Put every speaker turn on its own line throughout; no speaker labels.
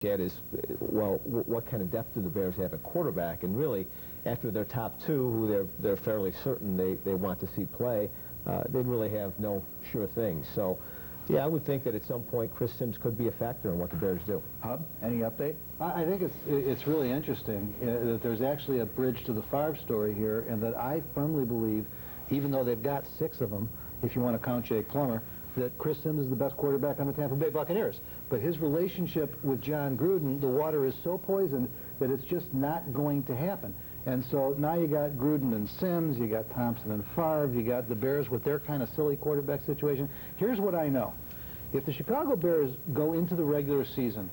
at is, well, what kind of depth do the Bears have at quarterback? And really, after their top two, who they're fairly certain they want to see play, they really have no sure thing. So, yeah, I would think that at some point Chris Sims could be a factor in what the Bears do.
Hub, any update?
I think it's really interesting that there's actually a bridge to the Favre story here, and that I firmly believe, even though they've got 6 of them, if you want to count Jake Plummer, that Chris Sims is the best quarterback on the Tampa Bay Buccaneers. But his relationship with John Gruden, the water is so poisoned that it's just not going to happen. And so now you got Gruden and Sims, you got Thompson and Favre, you got the Bears with their kind of silly quarterback situation. Here's what I know. If the Chicago Bears go into the regular season,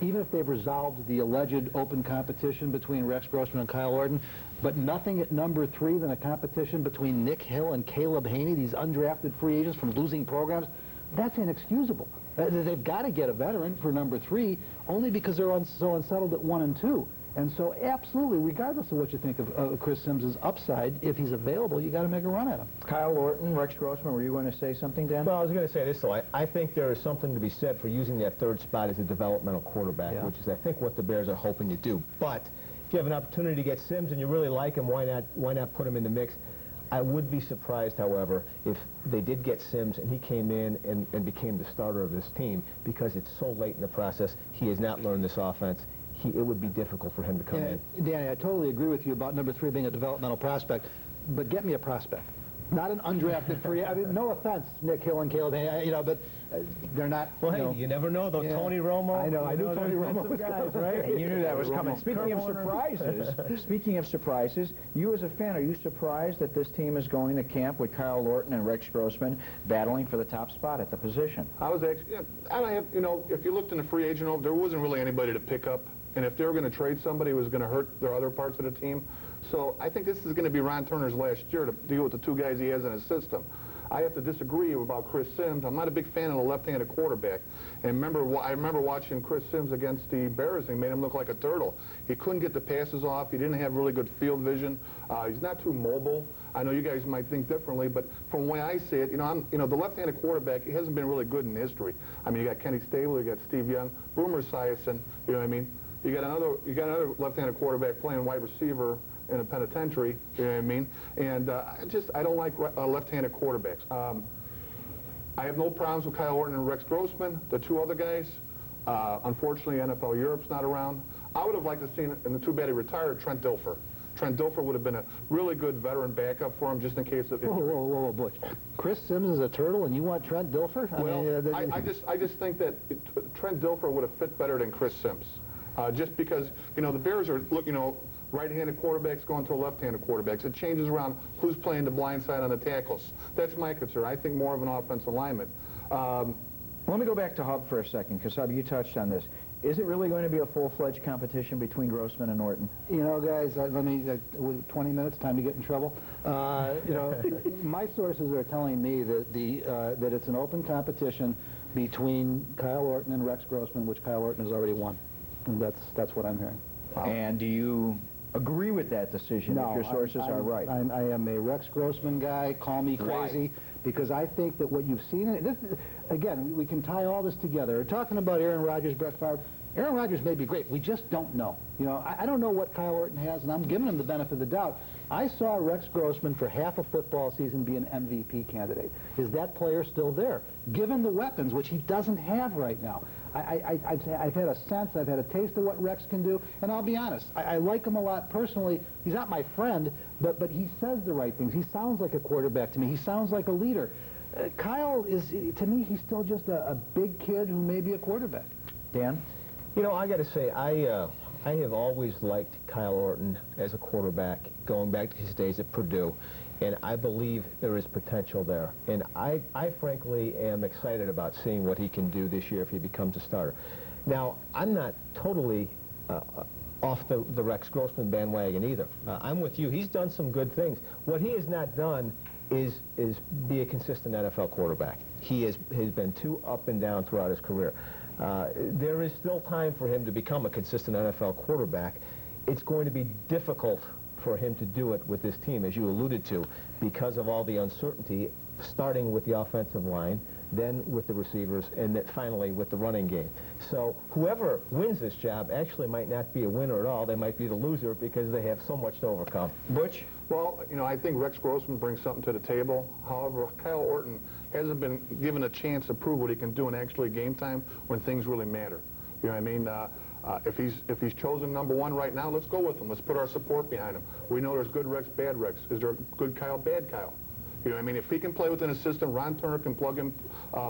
even if they've resolved the alleged open competition between Rex Grossman and Kyle Orton, but nothing at number 3 than a competition between Nick Hill and Caleb Haney, these undrafted free agents from losing programs, that's inexcusable. They've got to get a veteran for number 3, only because they're so unsettled at 1 and 2. And so, absolutely, regardless of what you think of Chris Sims' upside, if he's available, you got to make a run at him.
Kyle Orton, Rex Grossman, were you going to say something, Dan?
Well, I was going to say this, though. I think there is something to be said for using that 3rd spot as a developmental quarterback, which is, I think, what the Bears are hoping to do. But if you have an opportunity to get Sims and you really like him, why not put him in the mix? I would be surprised, however, if they did get Sims and he came in and became the starter of this team, because it's so late in the process. He has not learned this offense. It would be difficult for him to come in.
Danny, I totally agree with you about number 3 being a developmental prospect, but get me a prospect. Not an undrafted free. I mean, no offense, Nick Hill and Caleb, you know, but they're not.
Well, hey, you never know, though. Yeah. Tony Romo.
I know. I knew Tony Romo was guys,
right? You knew that was coming. Speaking of surprises, you as a fan, are you surprised that this team is going to camp with Kyle Orton and Rex Grossman battling for the top spot at the position?
I was actually, you know, if you looked in the free agent, there wasn't really anybody to pick up. And if they were going to trade somebody, it was going to hurt their other parts of the team. So I think this is going to be Ron Turner's last year to deal with the 2 guys he has in his system. I have to disagree about Chris Sims. I'm not a big fan of the left-handed quarterback. And I remember watching Chris Sims against the Bears, and he made him look like a turtle. He couldn't get the passes off. He didn't have really good field vision. He's not too mobile. I know you guys might think differently, but from the way I see it, the left-handed quarterback, he hasn't been really good in history. I mean, you got Kenny Stabler, you got Steve Young, Boomer Esiason, you know what I mean? You got another left-handed quarterback playing wide receiver in a penitentiary, you know what I mean? And I don't like left-handed quarterbacks. I have no problems with Kyle Orton and Rex Grossman, the 2 other guys. Unfortunately, NFL Europe's not around. I would have liked to see, and too bad he retired, Trent Dilfer. Trent Dilfer would have been a really good veteran backup for him, just in case of injury.
Whoa, Butch. Chris Sims is a turtle, and you want Trent Dilfer?
I just think that Trent Dilfer would have fit better than Chris Sims. Just because, the Bears are, right-handed quarterbacks going to left-handed quarterbacks. It changes around who's playing the blind side on the tackles. That's my concern. I think more of an offensive lineman.
Let me go back to Hub for a second, because, Hub, you touched on this. Is it really going to be a full-fledged competition between Grossman and Orton?
You know, guys, let me, 20 minutes, time to get in trouble. My sources are telling me that that it's an open competition between Kyle Orton and Rex Grossman, which Kyle Orton has already won. And that's what I'm hearing.
Wow. And do you agree with that decision if your sources are right?
I am a Rex Grossman guy. Call me crazy.
Why?
Because I think that what you've seen, again, we can tie all this together. We're talking about Aaron Rodgers, Brett Favre. Aaron Rodgers may be great. We just don't know. I don't know what Kyle Orton has, and I'm giving him the benefit of the doubt. I saw Rex Grossman for half a football season be an MVP candidate. Is that player still there? Given the weapons, which he doesn't have right now. I've had a sense, I've had a taste of what Rex can do, and I'll be honest, I like him a lot personally. He's not my friend, but he says the right things. He sounds like a quarterback to me. He sounds like a leader. Kyle is, to me, he's still just a big kid who may be a quarterback.
Dan?
I got to say, I have always liked Kyle Orton as a quarterback, going back to his days at Purdue, and I believe there is potential there. And I frankly am excited about seeing what he can do this year if he becomes a starter. Now, I'm not totally off the Rex Grossman bandwagon either. I'm with you. He's done some good things. What he has not done is be a consistent NFL quarterback. He has been too up and down throughout his career. There is still time for him to become a consistent NFL quarterback. It's going to be difficult for him to do it with this team, as you alluded to, because of all the uncertainty, starting with the offensive line, then with the receivers, and then finally with the running game. So whoever wins this job actually might not be a winner at all. They might be the loser because they have so much to overcome.
Butch?
Well, you know, I think Rex Grossman brings something to the table. However, Kyle Orton hasn't been given a chance to prove what he can do in actually game time when things really matter. You know what I mean? If he's chosen number one right now, let's go with him. Let's put our support behind him. We know there's good Rex, bad Rex. Is there a good Kyle, bad Kyle? You know what I mean? If he can play within a system, Ron Turner can plug in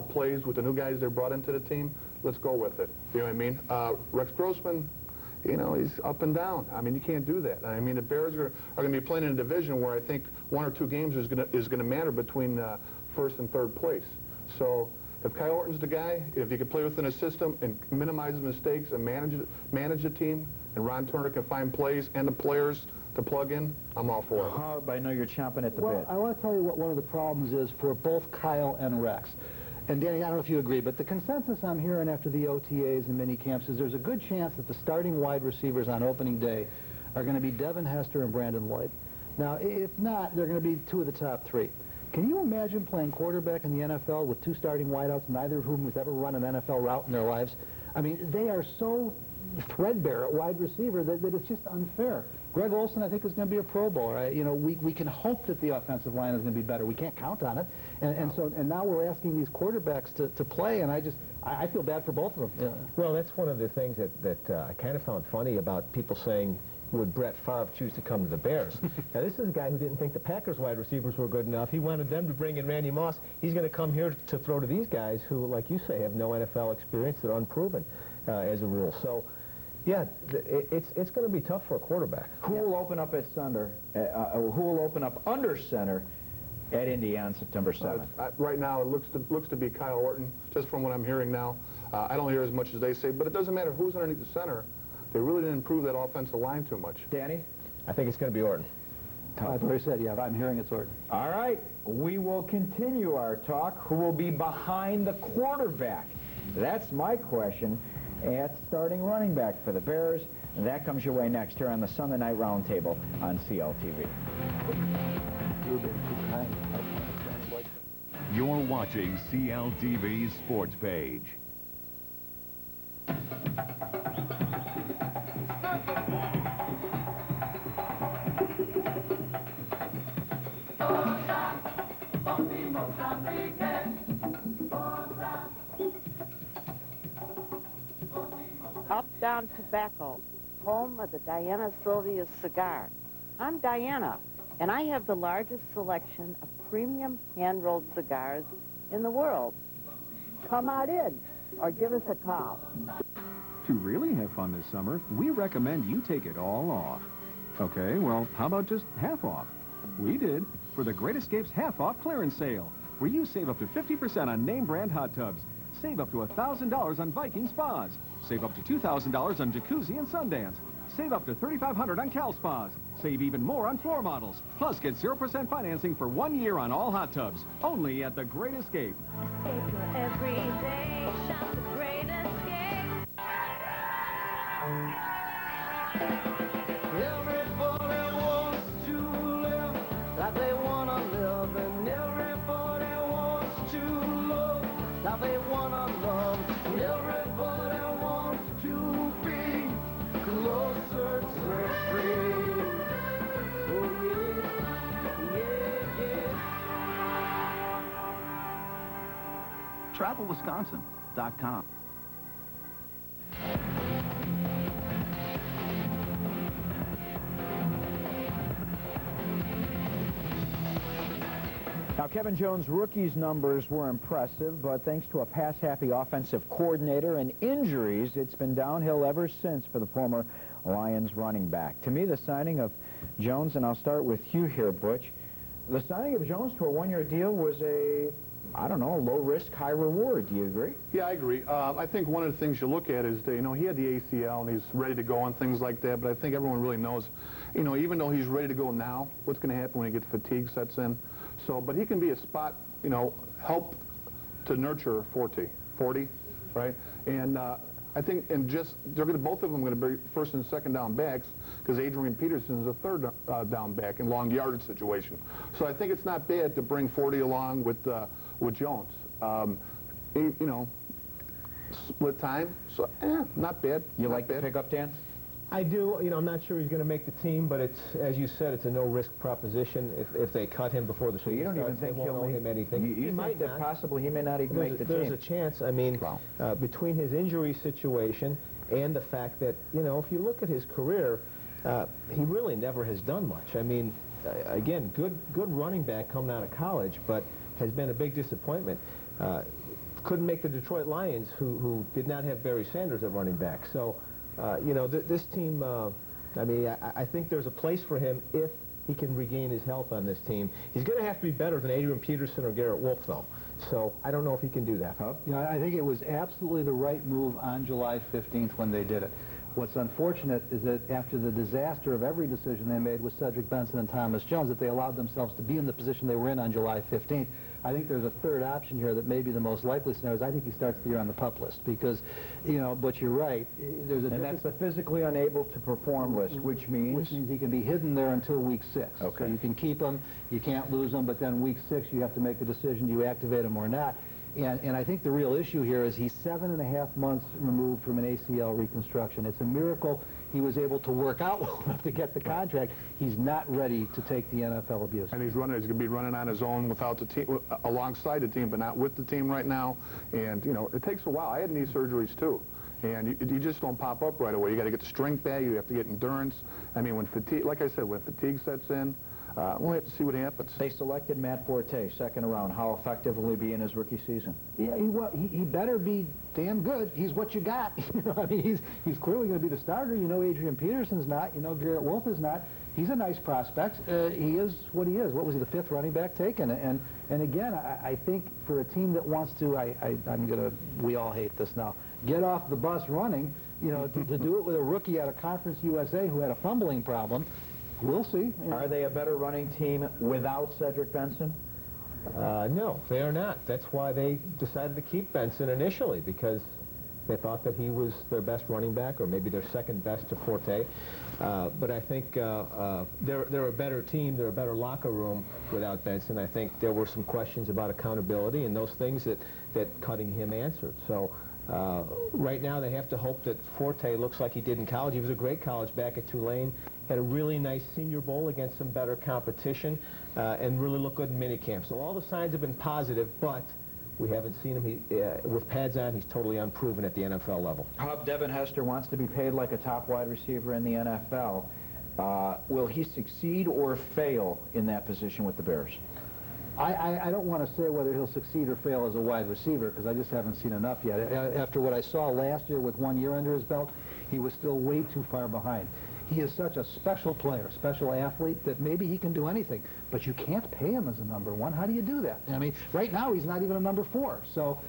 plays with the new guys they brought into the team, let's go with it. You know what I mean? Rex Grossman, you know, he's up and down. I mean, you can't do that. I mean, the Bears are going to be playing in a division where I think 1 or 2 games is going to matter between first and third place. So if Kyle Orton's the guy, if he can play within a system and minimize mistakes and manage the team, and Ron Turner can find plays and the players to plug in, I'm all for it.
Hub, I know you're chomping at the
Well,
bit.
I want to tell you what one of the problems is for both Kyle and Rex. And Danny, I don't know if you agree, but the consensus I'm hearing after the OTAs and mini camps is there's a good chance that the starting wide receivers on opening day are going to be Devin Hester and Brandon Lloyd. Now, if not, they're going to be 2 of the top 3. Can you imagine playing quarterback in the NFL with 2 starting wideouts, neither of whom has ever run an NFL route in their lives? I mean, they are so threadbare at wide receiver that it's just unfair. Greg Olsen, I think, is going to be a Pro Bowler. You know, we can hope that the offensive line is going to be better. We can't count on it. And now we're asking these quarterbacks to play, and I feel bad for both of them. Yeah.
Well, that's one of the things that I kind of found funny about people saying, would Brett Favre choose to come to the Bears? Now, this is a guy who didn't think the Packers wide receivers were good enough. He wanted them to bring in Randy Moss. He's going to come here to throw to these guys who, like you say, have no NFL experience. They're unproven as a rule. So, yeah, it's going to be tough for a quarterback.
Who will open up at center? Who will open up under center at Indy on September 7th?
Right now, it looks to be Kyle Orton, just from what I'm hearing now. I don't hear as much as they say, but it doesn't matter who's underneath the center. They really didn't improve that offensive line too much.
Danny?
I think it's going to be Orton.
I've already said, yeah, I'm hearing it's Orton.
All right, we will continue our talk. Who will be behind the quarterback? That's my question at starting running back for the Bears. And that comes your way next here on the Sunday Night Roundtable on CLTV.
You're watching CLTV's Sports Page.
Up Down Tobacco, home of the Diana Sylvia cigar. I'm Diana, and I have the largest selection of premium hand-rolled cigars in the world. Come on in, or give us a call.
To really have fun this summer, we recommend you take it all off. Okay, well, how about just half off? We did for the Great Escapes half-off clearance sale, where you save up to 50% on name-brand hot tubs, save up to $1,000 on Viking spas, save up to $2,000 on Jacuzzi and Sundance, save up to $3,500 on Cal Spas, save even more on floor models, plus get 0% financing for 1 year on all hot tubs, only at the Great Escape.
Every day, shop the Great Escape.
Everybody wants to live like they want to live, and everybody wants to love like they want to love, and everybody wants to be closer to free. Oh, yeah, yeah, yeah.
TravelWisconsin.com.
Now, Kevin Jones' rookie's numbers were impressive, but thanks to a pass-happy offensive coordinator and injuries, it's been downhill ever since for the former Lions running back. To me, the signing of Jones, and I'll start with you here, Butch, the signing of Jones to a one-year deal was a, I don't know, low-risk, high-reward. Do you agree?
Yeah, I agree. I think one of the things you look at is that, you know, he had the ACL and he's ready to go and things like that, but I think everyone really knows, you know, even though he's ready to go now, what's going to happen when he gets fatigue sets in. So, but he can be a spot, you know, help to nurture 40, right? And I think, and just, both of them are going to be first and second down backs because Adrian Peterson is a third down back in long yardage situation. So I think it's not bad to bring 40 along with Jones. you know, split time. So, not bad.
You like the pickup, Dan?
I do. You know, I'm not sure he's going to make the team, but it's, as you said, it's a no-risk proposition. If they cut him before the season
you don't
starts,
even think
they won't
he'll
owe
make
him anything.
You
He
think
might
that
not.
possibly he may not even make the
There's
team?
a chance. I mean, between his injury situation and the fact that, you know, if you look at his career, he really never has done much. I mean, again, good running back coming out of college, but has been a big disappointment. Couldn't make the Detroit Lions, who did not have Barry Sanders at running back. So, you know, this team, I mean, I think there's a place for him if he can regain his health on this team. He's going to have to be better than Adrian Peterson or Garrett Wolf, though. So I don't know if he can do that.
You know, I think it was absolutely the right move on July 15th when they did it. What's unfortunate is that after the disaster of every decision they made with Cedric Benson and Thomas Jones, that they allowed themselves to be in the position they were in on July 15th. I think there's a third option here that may be the most likely scenario. I think he starts the year on the PUP list because, you know, but you're right. There's a
that's the physically unable to perform list, which means
he can be hidden there until week 6.
Okay.
So you can keep him, you can't lose him, but then week 6 you have to make the decision, do you activate him or not? And I think the real issue here is he's 7.5 months removed from an ACL reconstruction. It's a miracle he was able to work out well enough to get the contract. He's not ready to take the NFL abuse.
And he's going to be running on his own without the team, alongside the team, but not with the team right now. And, you know, it takes a while. I had knee surgeries, too. And you just don't pop up right away. You got to get the strength back. You have to get endurance. I mean, when fatigue, like I said, when fatigue sets in, we'll have to see what happens.
They selected Matt Forte, second round. How effective will he be in his rookie season?
Yeah, he better be damn good. He's what you got. You know, I mean, he's clearly going to be the starter. You know, Adrian Peterson's not. You know, Garrett Wolf is not. He's a nice prospect. He is what he is. What was he, the 5th running back taken? And again, I think for a team that wants to, we all hate this now, get off the bus running, you know, to do it with a rookie out of Conference USA who had a fumbling problem, we'll see.
Are they a better running team without Cedric Benson?
No, they are not. That's why they decided to keep Benson initially, because they thought that he was their best running back, or maybe their second best to Forte. But I think they're a better team, they're a better locker room without Benson. I think there were some questions about accountability and those things that cutting him answered. So right now they have to hope that Forte looks like he did in college. He was a great college back at Tulane. Had a really nice Senior Bowl against some better competition, and really looked good in minicamp. So all the signs have been positive, but we haven't seen him. With pads on, he's totally unproven at the NFL level.
Hub, Devin Hester wants to be paid like a top wide receiver in the NFL. Will he succeed or fail in that position with the Bears?
I don't want to say whether he'll succeed or fail as a wide receiver because I just haven't seen enough yet. After what I saw last year with 1 year under his belt, he was still way too far behind. He is such a special player, special athlete, that maybe he can do anything. But you can't pay him as a number 1. How do you do that? I mean, right now he's not even a number 4. So,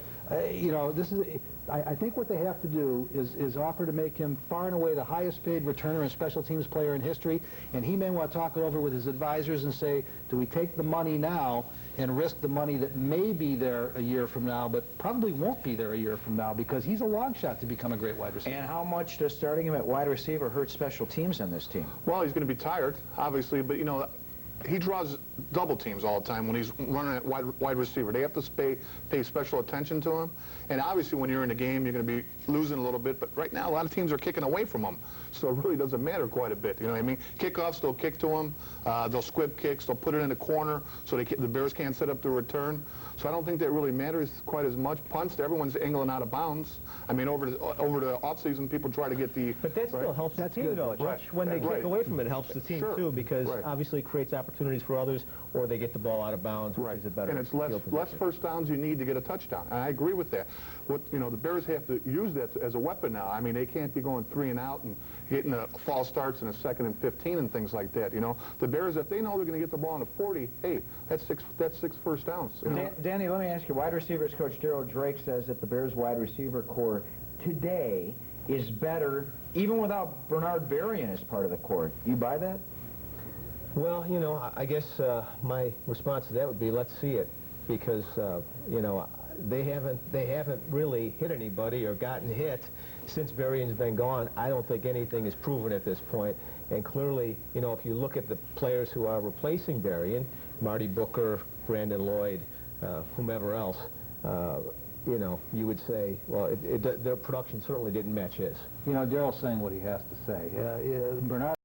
you know, this is. I think what they have to do is offer to make him far and away the highest paid returner and special teams player in history. And he may want to talk it over with his advisors and say, do we take the money now and risk the money that may be there a year from now, but probably won't be there a year from now because he's a long shot to become a great wide receiver.
And how much does starting him at wide receiver hurt special teams on this team?
Well, he's going to be tired, obviously, but, you know, he draws double teams all the time when he's running at wide receiver. They have to pay special attention to him. And obviously when you're in the game, you're going to be losing a little bit. But right now, a lot of teams are kicking away from him. So it really doesn't matter quite a bit. You know what I mean? Kickoffs, they'll kick to him. They'll squib kicks. They'll put it in the corner so the Bears can't set up the return. So I don't think that really matters quite as much. Punts, everyone's angling out of bounds. I mean, over the offseason, people try to get the...
But that still helps the team, though.
Right.
When they kick away from it, it helps the team, too, because obviously it creates opportunities for others, or they get the ball out of bounds, which is a better...
And it's less first downs you need to get a touchdown. And I agree with that. You know, the Bears have to use that as a weapon now. I mean, they can't be going 3 and out and getting false starts in a 2nd and 15 and things like that. You know, the Bears, if they know they're going to get the ball in the 40, hey, that's six first downs. You know?
Danny, let me ask you. Wide receivers coach Daryl Drake says that the Bears wide receiver core today is better, even without Bernard Berrien as part of the core. You buy that?
Well, you know, I guess my response to that would be let's see it, because you know, they haven't really hit anybody or gotten hit since Berrien's been gone. I don't think anything is proven at this point. And clearly, you know, if you look at the players who are replacing Berrien, Marty Booker, Brandon Lloyd, whomever else, you know, you would say, well, their production certainly didn't match his.
You know, Daryl's saying what he has to say. Bernard